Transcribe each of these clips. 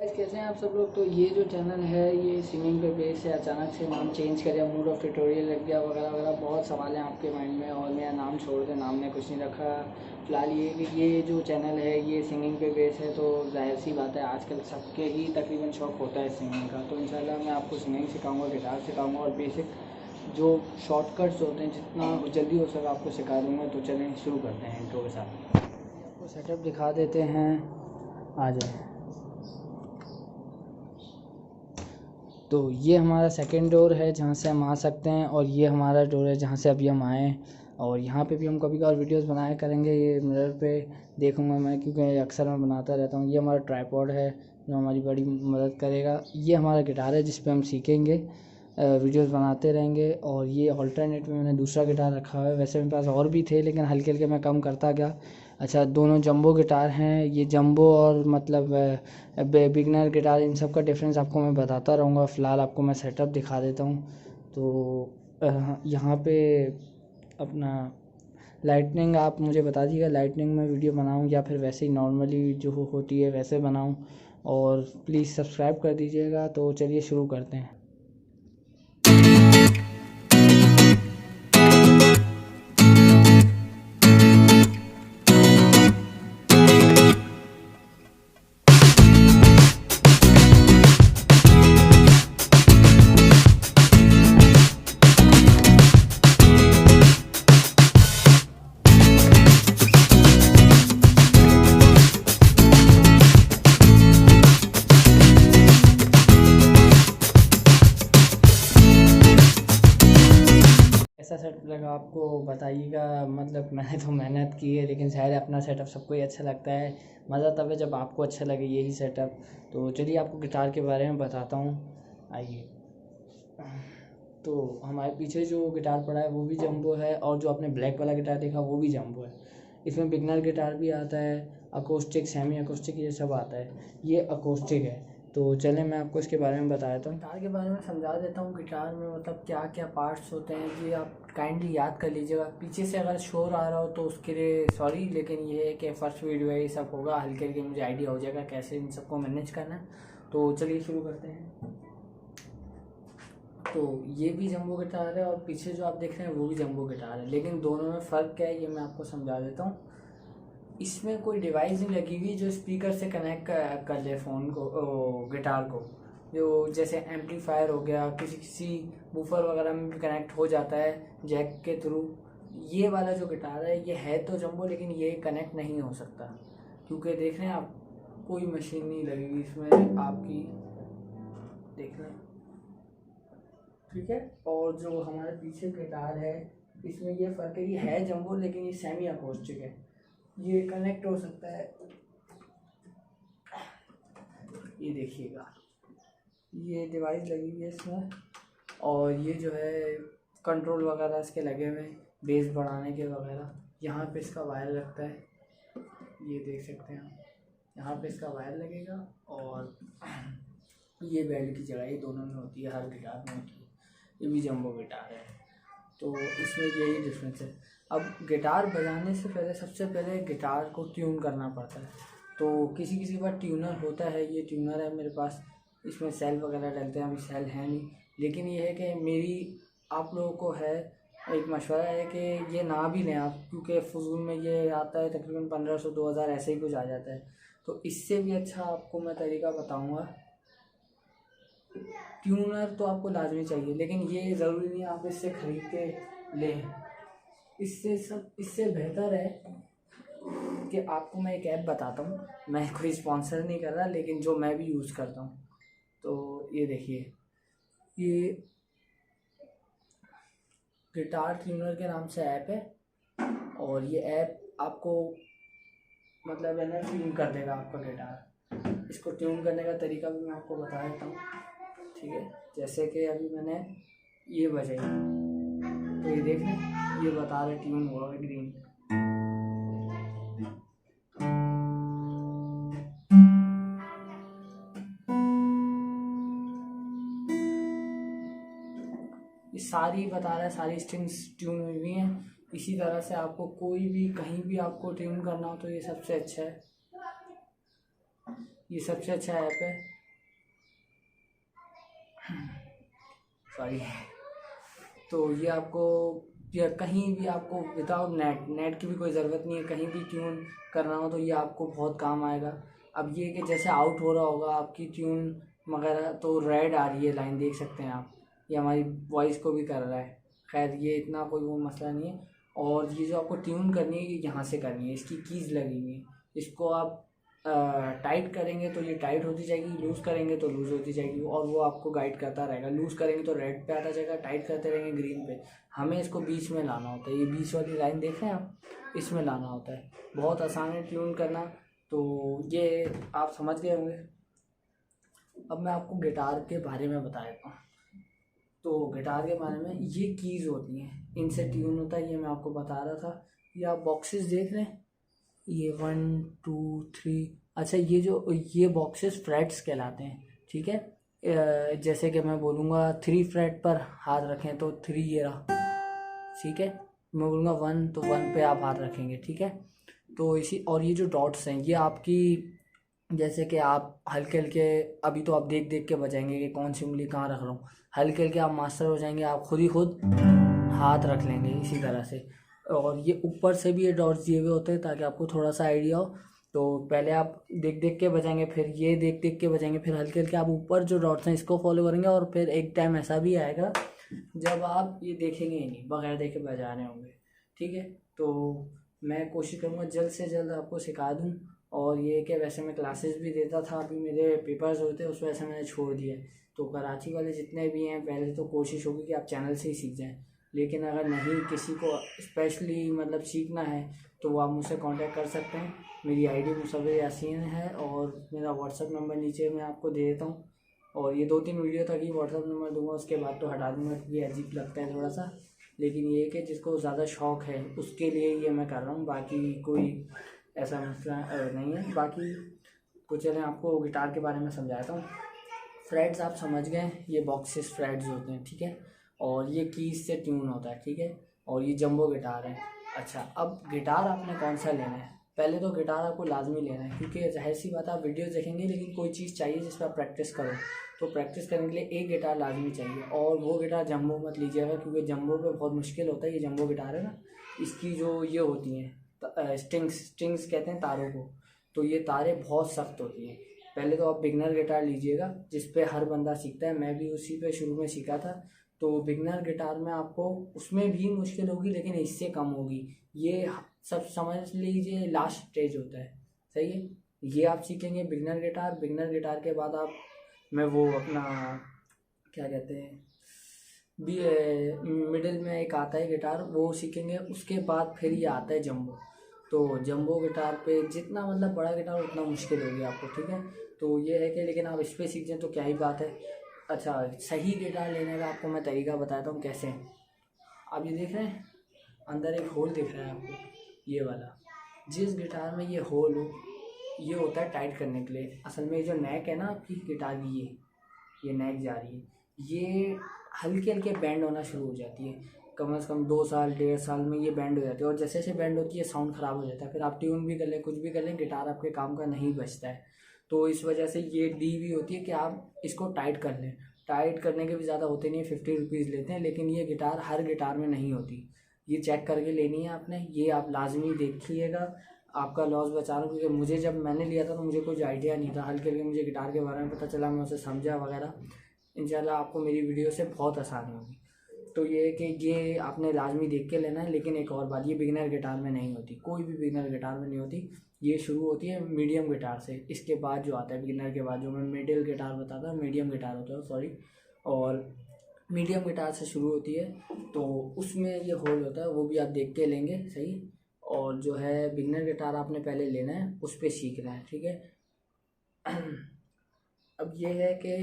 कैसे हैं आप सब लोग। तो ये जो चैनल है ये सिंगिंग पे बेस है। अचानक से नाम चेंज कर दिया, मूड ऑफ ट्यूटोरियल लग गया वगैरह वगैरह, बहुत सवाल हैं आपके माइंड में। और मेरा नाम छोड़ दे, नाम ने कुछ नहीं रखा फ़िलहाल। ये जो चैनल है ये सिंगिंग पे बेस है, तो जाहिर सी बात है आजकल सबके ही तकरीबन शौक़ होता है सिंगिंग का। तो इंशाल्लाह मैं आपको सिंगिंग सिखाऊँगा, गिटार सिखाऊँगा और बेसिक जो शॉर्टकट्स होते हैं जितना जल्दी हो सके आपको सिखा दूँगा। तो चलें शुरू करते हैं इंट्रो के साथ। आपको सेटअप दिखा देते हैं, आ जाए। तो ये हमारा सेकंड डोर है जहाँ से हम आ सकते हैं, और ये हमारा डोर है जहाँ से अभी हम आए। और यहाँ पे भी हम कभी कभार वीडियोस बनाया करेंगे। ये मिरर पे देखूंगा मैं, क्योंकि अक्सर मैं बनाता रहता हूँ। ये हमारा ट्राइपॉड है जो हमारी बड़ी मदद करेगा। ये हमारा गिटार है जिस पे हम सीखेंगे, वीडियोस बनाते रहेंगे। और ये ऑल्टरनेट में मैंने दूसरा गिटार रखा हुआ है। वैसे मेरे पास और भी थे लेकिन हल्के हल्के मैं कम करता गया। अच्छा, दोनों जंबो गिटार हैं। ये जंबो और मतलब बिगनर गिटार, इन सब का डिफरेंस आपको मैं बताता रहूँगा। फ़िलहाल आपको मैं सेटअप दिखा देता हूँ। तो यहाँ पे अपना लाइटनिंग आप मुझे बता दीजिएगा, लाइटनिंग में वीडियो बनाऊँ या फिर वैसे ही नॉर्मली जो होती है वैसे बनाऊँ। और प्लीज़ सब्सक्राइब कर दीजिएगा। तो चलिए शुरू करते हैं। ऐसा सेटअप लगा आपको बताइएगा। मतलब मैंने तो मेहनत की है, लेकिन शायद अपना सेटअप सबको ही अच्छा लगता है। मज़ा तब है जब आपको अच्छा लगे यही सेटअप। तो चलिए आपको गिटार के बारे में बताता हूँ, आइए। तो हमारे पीछे जो गिटार पड़ा है वो भी जंबो है, और जो आपने ब्लैक वाला गिटार देखा वो भी जंबो है। इसमें बिगनर गिटार भी आता है, अकोस्टिक, सेमी अकोस्टिक, ये सब आता है। ये अकोस्टिक है। तो चलें मैं आपको इसके बारे में बता देता हूँ। गिटार के बारे में समझा देता हूँ। गिटार में मतलब क्या क्या पार्ट्स होते हैं ये आप काइंडली याद कर लीजिएगा। पीछे से अगर शोर आ रहा हो तो उसके लिए सॉरी, लेकिन ये है कि फर्स्ट वीडियो है, ये सब होगा हल्के हल्के, मुझे आइडिया हो जाएगा कैसे इन सबको मैनेज करना है। तो चलिए शुरू करते हैं। तो ये भी जंबो गिटार है और पीछे जो आप देख रहे हैं वो भी जंबो गिटार है, लेकिन दोनों में फ़र्क क्या है ये मैं आपको समझा देता हूँ। इसमें कोई डिवाइस नहीं लगी हुई जो स्पीकर से कनेक्ट कर ले फ़ोन को, गिटार को। जो जैसे एम्पलीफायर हो गया, किसी किसी बूफर वगैरह में भी कनेक्ट हो जाता है जैक के थ्रू। ये वाला जो गिटार है ये है तो जंबो, लेकिन ये कनेक्ट नहीं हो सकता क्योंकि देख रहे हैं आप कोई मशीन नहीं लगी हुई इसमें आपकी, देख रहे हैं, ठीक है। और जो हमारे पीछे गिटार है इसमें ये फ़र्क है, ये है जंबो लेकिन ये सेमी अकोस्टिक है। ये कनेक्ट हो सकता है, ये देखिएगा, ये डिवाइस लगी हुई है इसमें। और ये जो है कंट्रोल वगैरह इसके लगे हुए हैं, बेस बढ़ाने के वगैरह। यहाँ पे इसका वायर लगता है, ये देख सकते हैं आप, यहाँ पे इसका वायर लगेगा। और ये बेल्ट की जगह ये दोनों में होती है, हर गिटार में होती है। ये भी जंबो गिटार है। तो इसमें यही डिफरेंस है। अब गिटार बजाने से पहले सबसे पहले गिटार को ट्यून करना पड़ता है। तो किसी किसी के पास ट्यूनर होता है, ये ट्यूनर है मेरे पास। इसमें सेल वगैरह डलते हैं, अभी सेल है नहीं, लेकिन ये है कि मेरी आप लोगों को है एक मशवरा है कि ये ना भी लें आप, क्योंकि फजूल में ये आता है तकरीबन 1500-2000 ऐसे ही कुछ आ जाता है। तो इससे भी अच्छा आपको मैं तरीका बताऊँगा। ट्यूनर तो आपको लाजमी चाहिए, लेकिन ये ज़रूरी नहीं आप इससे ख़रीद के लें। इससे बेहतर है कि आपको मैं एक ऐप बताता हूँ। मैं कोई स्पॉन्सर नहीं कर रहा, लेकिन जो मैं भी यूज़ करता हूँ। तो ये देखिए, ये गिटार ट्यूनर के नाम से ऐप है, और ये ऐप आपको मतलब है ना ट्यून कर देगा आपका गिटार। इसको ट्यून करने का तरीका भी मैं आपको बता देता हूँ, ठीक है। जैसे कि अभी मैंने ये बजाई, तो ये देख लें, ये बता रहे ट्यून हुआ है ग्रीन। ये सारी बता रहा है, सारी स्ट्रिंग्स ट्यून हुई हुई हैं। इसी तरह से आपको कोई भी कहीं भी आपको ट्यून करना हो तो ये सबसे अच्छा है, ये सबसे अच्छा ऐप है। सॉरी। तो ये आपको या कहीं भी आपको विदाउट नेट की भी कोई ज़रूरत नहीं है, कहीं भी ट्यून करना हो तो ये आपको बहुत काम आएगा। अब ये कि जैसे आउट हो रहा होगा आपकी ट्यून वगैरह तो रेड आ रही है लाइन, देख सकते हैं आप, ये हमारी वॉइस को भी कर रहा है। खैर ये इतना कोई वो मसला नहीं है। और ये जो आपको ट्यून करनी है ये यहाँ से करनी है, इसकी कीज़ लगेंगी, इसको आप टाइट करेंगे तो ये टाइट होती जाएगी, लूज़ करेंगे तो लूज़ होती जाएगी, और वो आपको गाइड करता रहेगा। लूज़ करेंगे तो रेड पे आता जाएगा, टाइट करते रहेंगे ग्रीन पे। हमें इसको बीच में लाना होता है, ये बीच वाली लाइन देख रहे हैं आप, इसमें लाना होता है। बहुत आसान है ट्यून करना, तो ये आप समझ गए होंगे। अब मैं आपको गिटार के बारे में बता देता हूँ। तो गिटार के बारे में ये कीज़ होती हैं, इनसे ट्यून होता है, ये मैं आपको बता रहा था। ये आप बॉक्सेस देख रहे हैं, ये 1 2 3, अच्छा ये बॉक्सेस फ्रेट्स कहलाते हैं, ठीक है। जैसे कि मैं बोलूँगा 3 फ्रेट पर हाथ रखें तो 3 ये रहा, ठीक है। मैं बोलूँगा 1 तो 1 पे आप हाथ रखेंगे, ठीक है। तो इसी, और ये जो डॉट्स हैं ये आपकी, जैसे कि आप हल्के हल्के, अभी तो आप देख देख के बजाएंगे कि कौन सी उंगली कहाँ रख रहा हूँ, हल्के हल्के आप मास्टर हो जाएंगे, आप खुद हाथ रख लेंगे इसी तरह से। और ये ऊपर से भी ये डॉट्स दिए हुए होते हैं ताकि आपको थोड़ा सा आइडिया हो। तो पहले आप देख देख के बजाएंगे, फिर ये देख देख के बजाएंगे, फिर हल्के हल्के आप ऊपर जो डॉट्स हैं इसको फॉलो करेंगे, और फिर एक टाइम ऐसा भी आएगा जब आप ये देखेंगे ही नहीं, बगैर देखे बजा रहे होंगे, ठीक है। तो मैं कोशिश करूँगा जल्द से जल्द आपको सिखा दूँ। और ये कि वैसे मैं क्लासेस भी देता था, अभी मेरे पेपर्स होते उस वजह से मैंने छोड़ दिया। तो कराची वाले जितने भी हैं, पहले तो कोशिश होगी कि आप चैनल से ही सीख जाएं, लेकिन अगर नहीं किसी को स्पेशली मतलब सीखना है तो वो आप मुझसे कांटेक्ट कर सकते हैं। मेरी आईडी मुसव्विर यासीन है, और मेरा व्हाट्सअप नंबर नीचे मैं आपको दे देता हूँ। और ये 2-3 वीडियो तक ही व्हाट्सअप नंबर दूंगा, उसके बाद तो हटा दूंगा क्योंकि अजीब लगता है थोड़ा सा। लेकिन ये कि जिसको ज़्यादा शौक़ है उसके लिए ये मैं कर रहा हूँ, बाकी कोई ऐसा मसला नहीं है। बाकी कुछ चलें आपको गिटार के बारे में समझाता हूँ। फ्रेट्स आप समझ गए, ये बॉक्सेस फ्रेट्स होते हैं, ठीक है। और ये कीज से ट्यून होता है, ठीक है। और ये जंबो गिटार है। अच्छा, अब गिटार आपने कौन सा लेना है? पहले तो गिटार आपको लाजमी लेना है, क्योंकि जाहिर सी बात आप वीडियो देखेंगे लेकिन कोई चीज़ चाहिए जिस पर आप प्रैक्टिस करो। तो प्रैक्टिस करने के लिए एक गिटार लाजमी चाहिए, और वो गिटार जंबो मत लीजिएगा क्योंकि जंबो पे बहुत मुश्किल होता है। ये जंबो गिटार है ना, इसकी जो ये होती हैं स्ट्रिंग्स कहते हैं तारों को, तो ये तारें बहुत सख्त होती हैं। पहले तो आप बिगनर गिटार लीजिएगा जिस पे हर बंदा सीखता है, मैं भी उसी पे शुरू में सीखा था। तो बिगनर गिटार में आपको उसमें भी मुश्किल होगी लेकिन इससे कम होगी। ये सब समझ लीजिए लास्ट स्टेज होता है, सही है। ये आप सीखेंगे बिगनर गिटार के बाद आप मैं वो अपना क्या कहते हैं भी मिडिल में एक आता है गिटार, वो सीखेंगे। उसके बाद फिर ये आता है जंबो। तो जंबो गिटार पे जितना मतलब बड़ा गिटार उतना मुश्किल होगी आपको, ठीक है। तो ये है कि लेकिन आप इस पर सीख जाएं तो क्या ही बात है। अच्छा, सही गिटार लेने का आपको मैं तरीका बताता हूँ कैसे। आप ये देख रहे हैं अंदर एक होल दिख रहा है आपको, ये वाला। जिस गिटार में ये होल हो ये होता है टाइट करने के लिए। असल में जो नेक है ना आपकी गिटार की, ये नेक जा रही है, ये हल्के हल्के बैंड होना शुरू हो जाती है। कम से कम 2 साल 1.5 साल में ये बैंड हो जाती है, और जैसे जैसे बैंड होती है साउंड ख़राब हो जाता है। फिर आप ट्यून भी कर लें, कुछ भी कर लें, गिटार आपके काम का नहीं बचता है। तो इस वजह से ये डी भी होती है कि आप इसको टाइट कर लें। टाइट करने के भी ज़्यादा होते नहीं, 50 रुपीज़ लेते हैं, लेकिन ये गिटार हर गिटार में नहीं होती। ये चेक करके लेनी है आपने, ये आप लाजमी देखिएगा। आपका लॉस बचा रहा हूँ क्योंकि मुझे जब मैंने लिया था तो मुझे कुछ आइडिया नहीं था, हल्के हल्के मुझे गिटार के बारे में पता चला, मैं उसे समझा वगैरह। इंशाल्लाह आपको मेरी वीडियो से बहुत आसानी होगी। तो ये है कि ये आपने लाजमी देख के लेना है। लेकिन एक और बात, ये बिगिनर गिटार में नहीं होती, कोई भी बिगिनर गिटार में नहीं होती। ये शुरू होती है मीडियम गिटार से, इसके बाद जो आता है बिगिनर के बाद जो मैं मिडिल गिटार बताता हूँ, मीडियम गिटार होता है सॉरी, और मीडियम गिटार से शुरू होती है। तो उसमें ये होल होता है, वो भी आप देख के लेंगे, सही। और जो है बिगिनर गिटार आपने पहले लेना है, उस पर सीखना है, ठीक है। अब ये है कि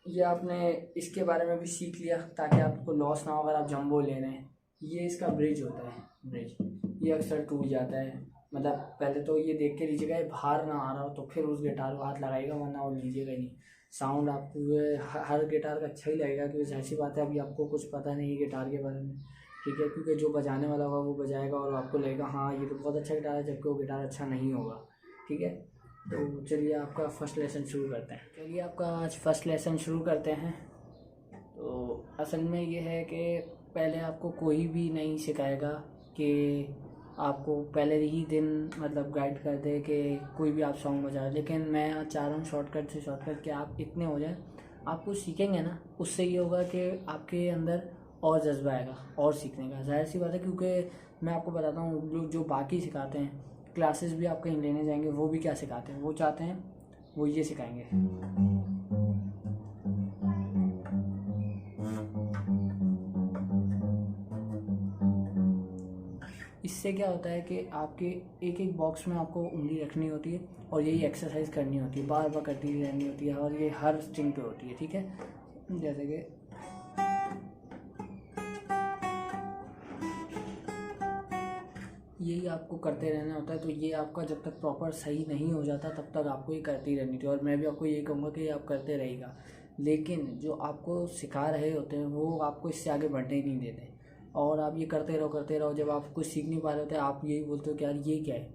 ये आपने इसके बारे में भी सीख लिया ताकि आपको लॉस ना हो अगर आप जंबो ले रहे हैं। ये इसका ब्रिज होता है, ब्रिज ये अक्सर टूट जाता है। मतलब पहले तो ये देख के लीजिएगा बाहर ना आ रहा हो तो फिर उस गिटार को हाथ लगाएगा, वरना वो लीजिएगा नहीं। साउंड आपको हर गिटार का अच्छा ही लगेगा क्योंकि ऐसी बात है अभी आपको कुछ पता नहीं है गिटार के बारे में, ठीक है। क्योंकि जो बजाने वाला होगा वो बजाएगा और आपको लगेगा हाँ ये तो बहुत अच्छा गिटार है, जबकि वो गिटार अच्छा नहीं होगा, ठीक है। तो चलिए आपका फर्स्ट लेसन शुरू करते हैं। चलिए आपका आज फर्स्ट लेसन शुरू करते हैं। तो असल में ये है कि पहले आपको कोई भी नहीं सिखाएगा कि आपको पहले ही दिन मतलब गाइड कर दे कि कोई भी आप सॉन्ग बजाओ, लेकिन मैं चाह रहा हूँ शॉर्टकट से शॉर्टकट कि आप इतने हो जाए, आप कुछ सीखेंगे ना, उससे ये होगा कि आपके अंदर और जज्बा आएगा और सीखने का। जाहिर सी बात है, क्योंकि मैं आपको बताता हूँ जो बाकी सिखाते हैं, क्लासेस भी आप कहीं लेने जाएंगे, वो भी क्या सिखाते हैं, वो चाहते हैं वो ये सिखाएंगे। इससे क्या होता है कि आपके एक एक बॉक्स में आपको उंगली रखनी होती है और यही एक्सरसाइज करनी होती है, बार बार करती रहनी होती है, और ये हर स्ट्रिंग पे होती है। ठीक है, जैसे कि यही आपको करते रहना होता है। तो ये आपका जब तक प्रॉपर सही नहीं हो जाता तब तक आपको ये करती रहनी थी, और मैं भी आपको यही कहूँगा कि आप करते रहेगा। लेकिन जो आपको सिखा रहे होते हैं वो आपको इससे आगे बढ़ने ही नहीं देते, और आप ये करते रहो। जब आप कुछ सीख नहीं पा रहे होते, आप यही बोलते हो कि यार ये क्या है,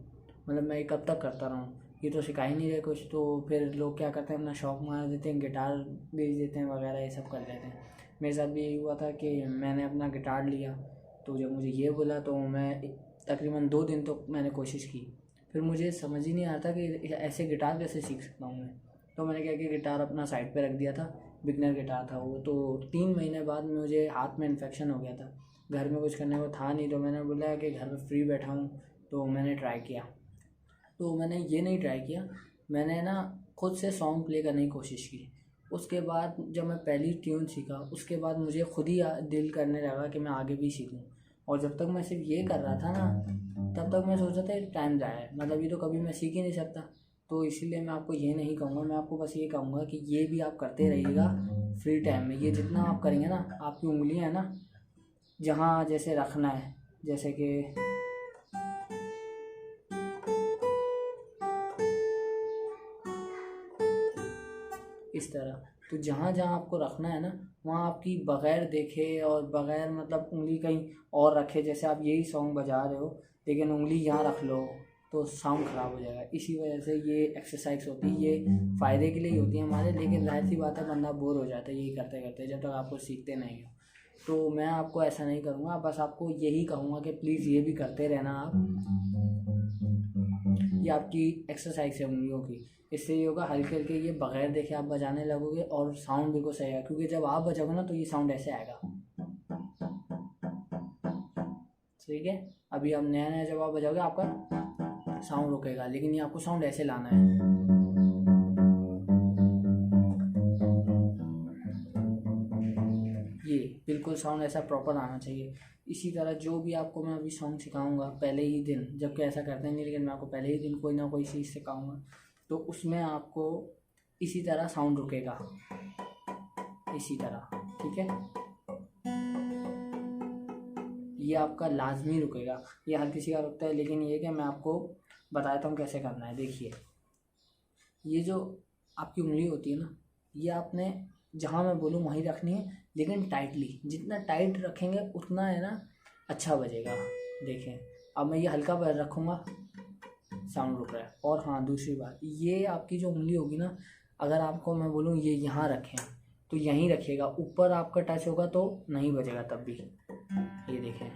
मतलब मैं कब तक करता रहूँ, ये तो सिखा ही नहीं रहे कुछ। तो फिर लोग क्या करते हैं, अपना शौक मार देते हैं, गिटार बेच देते हैं वगैरह, ये सब कर देते हैं। मेरे साथ भी यही हुआ था कि मैंने अपना गिटार लिया, तो जब मुझे ये बोला तो मैं तकरीबन 2 दिन तो मैंने कोशिश की, फिर मुझे समझ ही नहीं आता कि ऐसे गिटार कैसे सीख सकता हूँ मैं। तो मैंने क्या किया, गिटार अपना साइड पे रख दिया था, बिगनर गिटार था वो। तो 3 महीने बाद मुझे हाथ में इन्फेक्शन हो गया था, घर में कुछ करने को था नहीं, तो मैंने बोला कि घर में फ्री बैठा हूँ, तो मैंने ट्राई किया। तो मैंने ये नहीं ट्राई किया, मैंने ना खुद से सॉन्ग प्ले करने की कोशिश की। उसके बाद जब मैं पहली ट्यून सीखा, उसके बाद मुझे खुद ही दिल करने लगा कि मैं आगे भी सीखूं। और जब तक मैं सिर्फ ये कर रहा था ना, तब तक मैं सोचा था टाइम जाया है, मतलब ये तो कभी मैं सीख ही नहीं सकता। तो इसीलिए मैं आपको ये नहीं कहूँगा, मैं आपको बस ये कहूँगा कि ये भी आप करते रहिएगा फ्री टाइम में। ये जितना आप करेंगे ना, आपकी उंगलियां है ना, जहाँ जैसे रखना है, जैसे कि इस तरह, तो जहाँ जहाँ आपको रखना है ना, वहाँ आपकी बग़ैर देखे और बग़ैर मतलब उंगली कहीं और रखे, जैसे आप यही सॉन्ग बजा रहे हो लेकिन उंगली यहाँ रख लो तो साउंड ख़राब हो जाएगा। इसी वजह से ये एक्सरसाइज होती है, ये फ़ायदे के लिए ही होती है हमारे, लेकिन जाहिर सी बात है बंदा बोर हो जाता है यही करते करते, जब तक आपको सीखते नहीं हो। तो मैं आपको ऐसा नहीं करूँगा, बस आपको यही कहूँगा कि प्लीज़ ये भी करते रहना आप। ये आपकी एक्सरसाइज है उंगलियों की, इससे ये होगा हल्के हल्के ये बगैर देखे आप बजाने लगोगे और साउंड बिल्कुल सही आएगा। क्योंकि जब आप बजाओगे ना तो ये साउंड ऐसे आएगा, ठीक है। अभी आप नया नया जब आप बजाओगे आपका साउंड रुकेगा, लेकिन ये आपको साउंड ऐसे लाना है, ये बिल्कुल साउंड ऐसा प्रॉपर आना चाहिए। इसी तरह जो भी आपको मैं अभी सॉन्ग सिखाऊंगा पहले ही दिन, जबकि ऐसा करते नहीं, लेकिन मैं आपको पहले ही दिन कोई ना कोई चीज़ सिखाऊंगा, तो उसमें आपको इसी तरह साउंड रुकेगा, इसी तरह, ठीक है। ये आपका लाजमी रुकेगा, ये हर किसी का रुकता है, लेकिन ये कि मैं आपको बताता हूँ कैसे करना है। देखिए, ये जो आपकी उंगली होती है ना, ये आपने जहाँ मैं बोलूँ वहीं रखनी है, लेकिन टाइटली, जितना टाइट रखेंगे उतना है ना अच्छा बजेगा। देखें, अब मैं ये हल्का पैर रखूँगा, साउंड रुक रहा है। और हाँ, दूसरी बात, ये आपकी जो उंगली होगी ना, अगर आपको मैं बोलूँ ये यहाँ रखें तो यहीं रखिएगा, ऊपर आपका टच होगा तो नहीं बजेगा तब भी। ये देखें,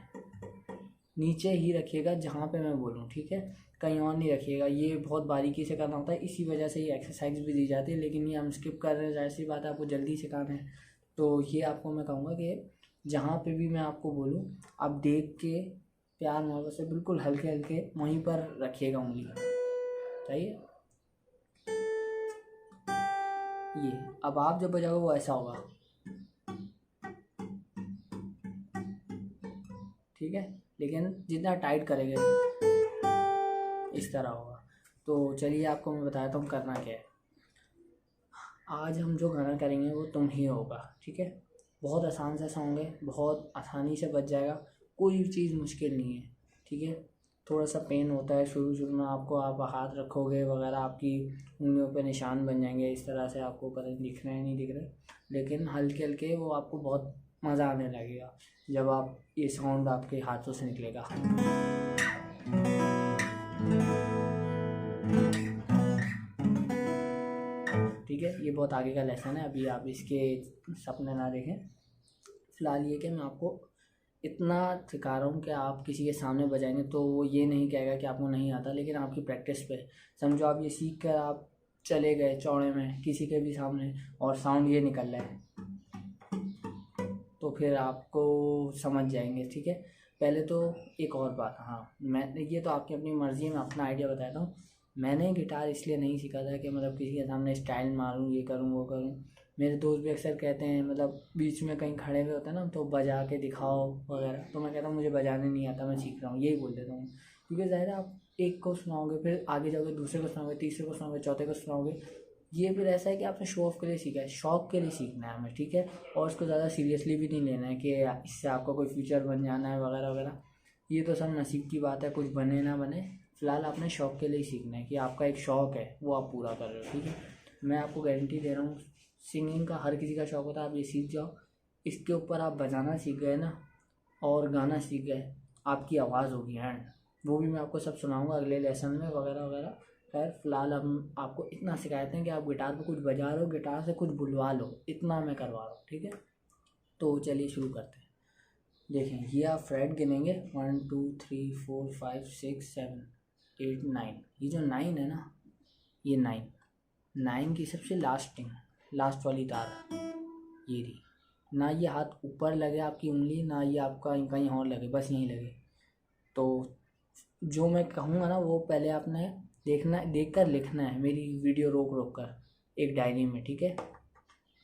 नीचे ही रखिएगा जहाँ पे मैं बोलूँ, ठीक है, कहीं और नहीं रखिएगा। ये बहुत बारीकी से करना होता है, इसी वजह से ये एक्सरसाइज भी दी जाती है, लेकिन ये हम स्किप कर रहे हैं। जाहिर सी बात है आपको जल्दी सिखाना है, तो ये आपको मैं कहूँगा कि जहाँ पे भी मैं आपको बोलूँ आप देख के प्यार मोहब्बत से बिल्कुल हल्के हल्के वहीं पर रखिएगा उंगली, सही है। ये अब आप जब बजाओगे वो ऐसा होगा, ठीक है, लेकिन जितना टाइट करेंगे इस तरह होगा। तो चलिए आपको मैं बताता हूँ करना क्या है। आज हम जो गाना करेंगे वो तुम ही होगा, ठीक है। बहुत आसान सा सॉन्ग है, बहुत आसानी से बच जाएगा, कोई चीज़ मुश्किल नहीं है, ठीक है। थोड़ा सा पेन होता है शुरू में आपको, आप हाथ रखोगे वगैरह, आपकी उंगलियों पे निशान बन जाएंगे इस तरह से, आपको पता नहीं दिख रहे हैं नहीं दिख रहे, लेकिन हल्के हल्के वो आपको बहुत मज़ा आने लगेगा जब आप ये साउंड आपके हाथों से निकलेगा। ठीक है। ये बहुत आगे का लेसन है, अभी आप इसके सपने ना देखें। फ़िलहाल ये कि मैं आपको इतना सिखा रहा हूँ कि आप किसी के सामने बजाएंगे तो वो ये नहीं कहेगा कि आपको नहीं आता, लेकिन आपकी प्रैक्टिस पे समझो आप ये सीख कर आप चले गए चौड़े में किसी के भी सामने और साउंड ये निकल रहा है तो फिर आपको समझ जाएंगे, ठीक है। पहले तो एक और बात, हाँ मैं ये तो आपकी अपनी मर्ज़ी है, मैं अपना आइडिया बताता हूँ। मैंने गिटार इसलिए नहीं सीखा था कि मतलब किसी के सामने स्टाइल मारूँ, ये करूँ वो करूँ। मेरे दोस्त भी अक्सर कहते हैं, मतलब बीच में कहीं खड़े हुए होते हैं ना तो बजा के दिखाओ वगैरह, तो मैं कहता हूँ मुझे बजाने नहीं आता, मैं सीख रहा हूँ, यही बोल देता हूँ। क्योंकि ज़ाहिर है आप एक को सुनाओगे, फिर आगे जाओगे दूसरे को सुनाओगे, तीसरे को सुनाओगे, चौथे को सुनाओगे। ये फिर ऐसा है कि आपने शो ऑफ के लिए सीखा है, शौक़ के लिए सीखना है हमें, ठीक है। और उसको ज़्यादा सीरियसली भी नहीं लेना है कि इससे आपका कोई फ्यूचर बन जाना है वगैरह वगैरह। ये तो सब नसीब की बात है, कुछ बने ना बने। फ़िलहाल आपने शौक़ के लिए ही सीखना है कि आपका एक शौक़ है वो आप पूरा कर रहे हो, ठीक है। मैं आपको गारंटी दे रहा हूँ, सिंगिंग का हर किसी का शौक़ होता है, आप ये सीख जाओ। इसके ऊपर आप बजाना सीख गए ना और गाना सीख गए, आपकी आवाज़ होगी एंड वो भी मैं आपको सब सुनाऊंगा अगले लेसन में वगैरह वगैरह। खैर फ़िलहाल हम आपको इतना सिखाते हैं कि आप गिटार पे कुछ बजा लो, गिटार से कुछ बुलवा लो, इतना मैं करवा रहा हूँ, ठीक है। तो चलिए शुरू करते हैं। देखें, ये आप फ्रेट गिनेंगे 1 2 3 4 5 6 7 8 9। ये जो 9 है ना, ये 9 की सबसे लास्ट वाली तार ये रही। ना ये हाथ ऊपर लगे आपकी उंगली, ना ये आपका कहीं और लगे, बस यहीं लगे। तो जो मैं कहूँगा ना वो पहले आपने देखना, देख कर लिखना है, मेरी वीडियो रोक रोक कर एक डायरी में, ठीक है।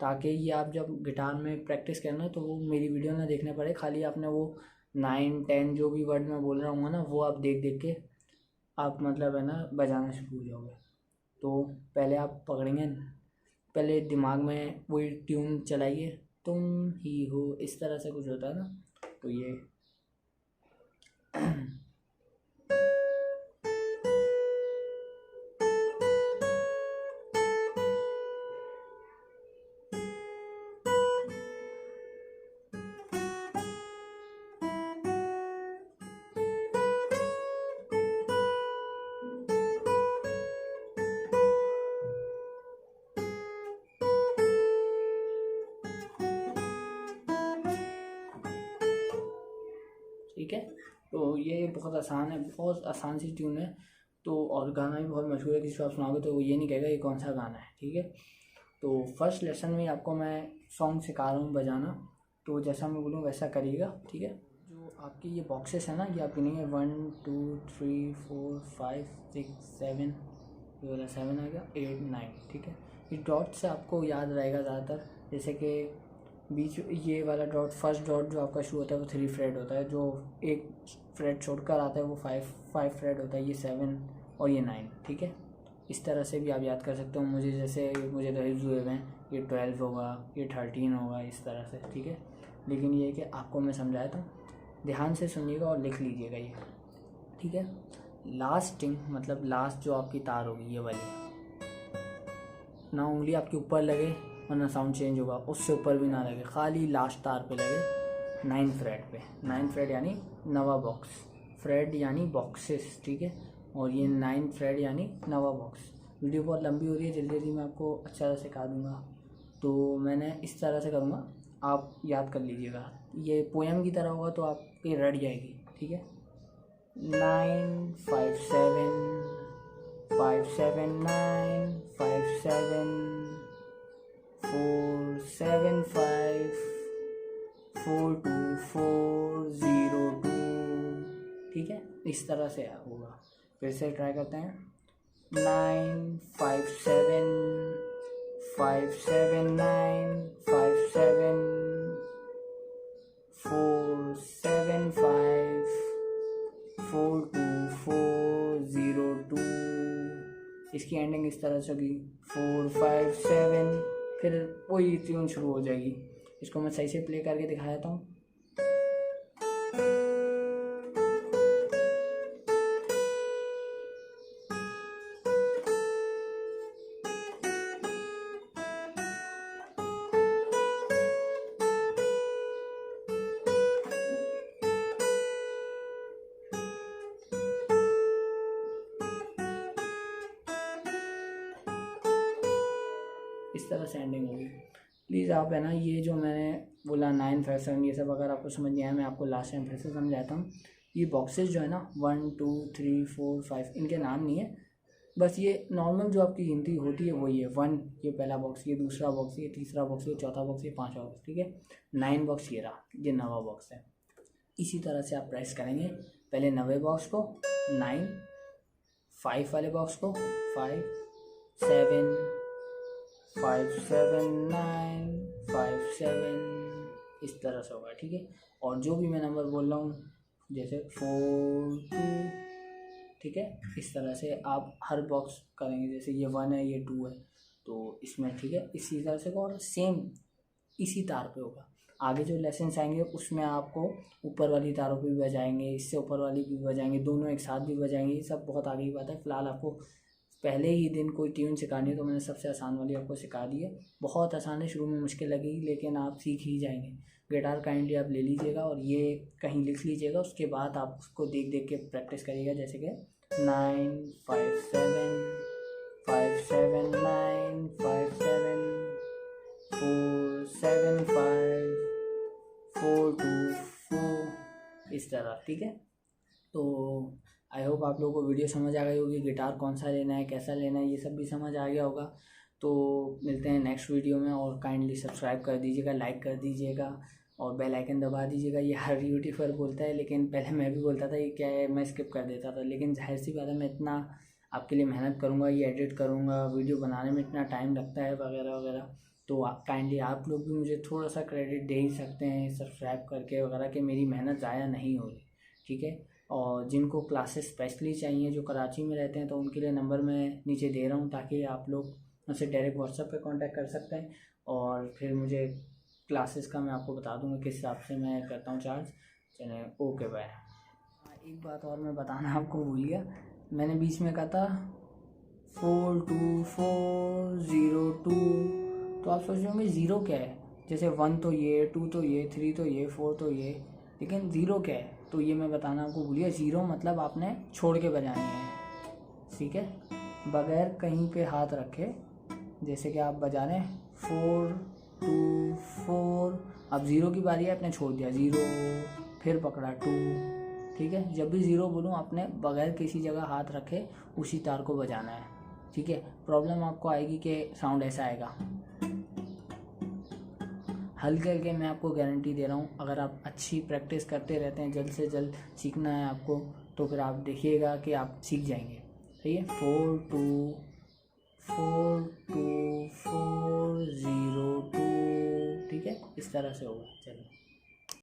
ताकि ये आप जब गिटार में प्रैक्टिस करना तो वो मेरी वीडियो ना देखने पड़े, खाली आपने वो 9 10 जो भी वर्ड मैं बोल रहा हूँ ना वो आप देख देख के आप मतलब है ना बजाना शुरू हो जाओगे। तो पहले आप पकड़ेंगे, पहले दिमाग में वही ट्यून चलाइए, तुम ही हो, इस तरह से कुछ होता है ना, तो ये ठीक है। तो ये बहुत आसान है, बहुत आसान सी ट्यून है। तो और गाना भी बहुत मशहूर है, किसी को आप सुनाओगे तो वो ये नहीं कहेगा ये कौन सा गाना है, ठीक है। तो फर्स्ट लेसन में आपको मैं सॉन्ग सिखा रहा हूँ बजाना, तो जैसा मैं बोलूँ वैसा करिएगा, ठीक है। जो आपकी ये बॉक्सेस है ना, ये आप गिनेंगे 1 2 3 4 5 6 7, ये वाला 7 आ गया, 8 9, ठीक है। ये डॉट से आपको याद रहेगा ज़्यादातर, जैसे कि बीच ये वाला डॉट, फर्स्ट डॉट जो आपका शुरू होता है वो 3 फ्रेट होता है, जो एक फ्रेट छोड़कर आता है वो 5 फ्रेट होता है, ये 7 और ये 9, ठीक है। इस तरह से भी आप याद कर सकते हो। मुझे जैसे मुझे तो हिफ्ज़ हुए हैं, ये 12 होगा, ये 13 होगा, इस तरह से, ठीक है। लेकिन ये है कि आपको मैं समझाया था, ध्यान से सुनिएगा और लिख लीजिएगा ये, ठीक है। लास्ट स्ट्रिंग मतलब लास्ट जो आपकी तार होगी ये वाली, ना उंगली आपके ऊपर लगे और ना साउंड चेंज होगा, उससे ऊपर भी ना लगे, खाली लास्ट तार पे लगे 9 फ्रेट पे। 9 फ्रेट यानी नवा बॉक्स, फ्रेट यानी बॉक्सेस, ठीक है। और ये 9 फ्रेट यानी नवा बॉक्स। वीडियो बहुत लंबी हो रही है, जल्दी जल्दी मैं आपको अच्छा सा सिखा दूँगा, तो मैंने इस तरह से करूँगा, आप याद कर लीजिएगा। ये पोएम की तरह होगा तो आपकी रट जाएगी, ठीक है। 9 5 7 5 7 9 5 7 4 7 5 4 2 4 0 2, ठीक है। इस तरह से होगा। फिर से ट्राई करते हैं, 9 5 7 5 7 9 5 7 4 7 5 4 2 4 0 2। इसकी एंडिंग इस तरह से होगी 4 5 7, फिर वही ट्यून शुरू हो जाएगी। इसको मैं सही से प्ले करके दिखा देता हूँ। तरह से एंडिंग होगी। प्लीज़ आप है ना ये जो मैंने बोला 9 5 7 ये सब अगर आपको समझ नहीं आया मैं आपको लास्ट टाइम फिर से समझाता हूँ। ये बॉक्सेस जो है ना 1 2 3 4 5 इनके नाम नहीं है, बस ये नॉर्मल जो आपकी गिनती होती है वही है। 1 ये पहला बॉक्स, ये दूसरा बॉक्स, ये तीसरा बॉक्स, ये चौथा बॉक्स, ये पांचवा बॉक्स, ठीक है। 9 बॉक्स ये रहा, ये 9वां बॉक्स है। इसी तरह से आप प्रेस करेंगे, पहले 9वें बॉक्स को 9, 5 वाले बॉक्स को 5 7 5 7 9 5 7 इस तरह से होगा, ठीक है। और जो भी मैं नंबर बोल रहा हूँ जैसे 4 2, ठीक है, इस तरह से आप हर बॉक्स करेंगे। जैसे ये 1 है, ये 2 है, तो इसमें ठीक है इसी तरह से। और सेम इसी तार पे होगा। आगे जो लेसन्स आएंगे उसमें आपको ऊपर वाली तारों पे भी बजाएंगे, इससे ऊपर वाली भी बजाएंगे, दोनों एक साथ भी बजाएंगे। ये सब बहुत आगे की बात है। फिलहाल आपको पहले ही दिन कोई ट्यून सिखानी है तो मैंने सबसे आसान वाली आपको सिखा दी है। बहुत आसान है, शुरू में मुश्किल लगेगी लेकिन आप सीख ही जाएंगे। गिटार काइंडली आप ले लीजिएगा और ये कहीं लिख लीजिएगा, उसके बाद आप उसको देख देख के प्रैक्टिस करिएगा। जैसे कि 9 5 7 5 7 9 5 7 4 7 5 4 2 4 इस तरह, ठीक है। तो आई होप आप लोगों को वीडियो समझ आ गई होगी, गिटार कौन सा लेना है, कैसा लेना है, ये सब भी समझ आ गया होगा। तो मिलते हैं नेक्स्ट वीडियो में, और काइंडली सब्सक्राइब कर दीजिएगा, लाइक कर दीजिएगा और बेल आइकन दबा दीजिएगा। ये हर यूट्यूबर बोलता है लेकिन पहले मैं भी बोलता था ये क्या है, मैं स्किप कर देता था। लेकिन जाहिर सी बात है मैं इतना आपके लिए मेहनत करूँगा, ये एडिट करूँगा, वीडियो बनाने में इतना टाइम लगता है वगैरह वगैरह। तो काइंडली आप लोग भी मुझे थोड़ा सा क्रेडिट दे ही सकते हैं सब्सक्राइब करके वगैरह, कि मेरी मेहनत ज़ाया नहीं हो रही, ठीक है। और जिनको क्लासेस स्पेशली चाहिए जो कराची में रहते हैं तो उनके लिए नंबर मैं नीचे दे रहा हूँ, ताकि आप लोग मुझसे डायरेक्ट व्हाट्सएप पे कांटेक्ट कर सकते हैं। और फिर मुझे क्लासेस का मैं आपको बता दूँगा किस हिसाब से मैं करता हूँ चार्ज। चलिए ओके बाय। एक बात और मैं बताना आपको भूल गया, मैंने बीच में कहा था 4 2 4 0 2, तो आप सोच रहे होंगे ज़ीरो क्या है। जैसे 1 तो ये, 2 तो ये, 3 तो ये, 4 तो ये, लेकिन ज़ीरो क्या है तो ये मैं बताना आपको भूल गया। ज़ीरो मतलब आपने छोड़ के बजानी है, ठीक है, बगैर कहीं पे हाथ रखे। जैसे कि आप बजा रहे हैं 4 2 4, अब ज़ीरो की बारी है, आपने छोड़ दिया 0, फिर पकड़ा 2, ठीक है। जब भी ज़ीरो बोलूँ आपने बगैर किसी जगह हाथ रखे उसी तार को बजाना है, ठीक है। प्रॉब्लम आपको आएगी कि साउंड ऐसा आएगा, हल्के हल्के, मैं आपको गारंटी दे रहा हूँ। अगर आप अच्छी प्रैक्टिस करते रहते हैं, जल्द से जल्द सीखना है आपको, तो फिर आप देखिएगा कि आप सीख जाएंगे, सही है। 4 2 4 2 4 0 2, ठीक है, इस तरह से होगा। चलिए।